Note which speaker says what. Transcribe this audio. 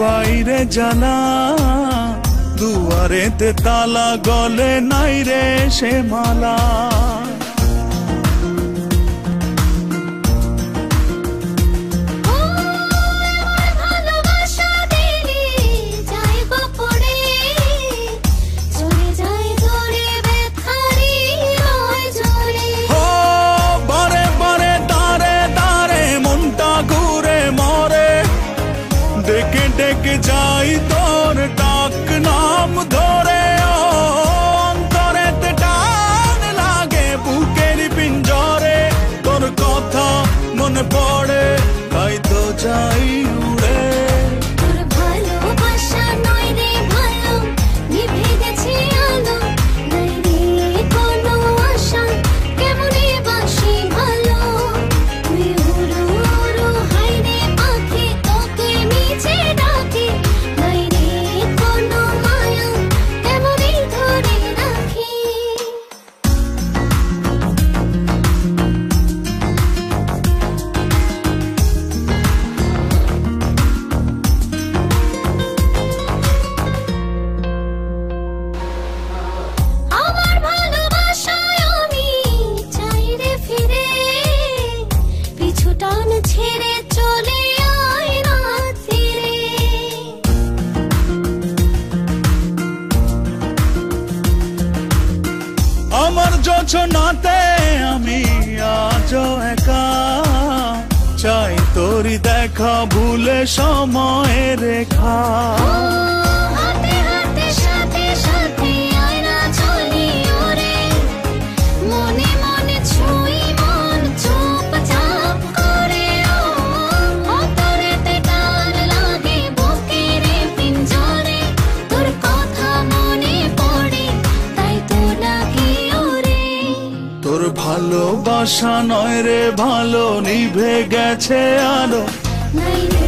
Speaker 1: বাইরে জানা, দুয়ারেতে তালা, গলে নাই রে সে মালা। ডেকে ডেকে যাই তোর ডাক নাম ধরে, অন্তরেতে টান লাগে বুকের পিঞ্জরে। তোর কথা মনে পড়ে তাই তো যাই উড়ে।
Speaker 2: তোর ভালোবাসা নয় রে ভালো, নিভে গেছে আলো, নাই রে কোনো আশা, কেমনে বাসি ভালো। তুই উড়ো উড়ো হাই রে পাখি, তোকে নিচে ডাকি, নাই রে কোনো মায়া, কেমনে ধরে রাখি। আমার ভালোবাসায় আমি চাই রে ফিরে, পিছু টান ছেড়ে চলে আয় রাত ফিরে।
Speaker 1: আমার যোছনাতে আমি আজও একা, চাই তোরই দেখা ভুলে সময়ের রেখা।
Speaker 2: হাতে হাতে সাথে সাথে আয় না চলি ওরে, মনে মনে ছুঁই মন চুপচাপ করে। অন্তরেতে টান লাগে বুকের পিঞ্জরে, তোর কথা মনে পড়ে তাই তো ডাকি ওরে।
Speaker 1: তোর ভালোবাসা নয় রে ভালো, নিভে গেছে আলো,
Speaker 2: নাই রে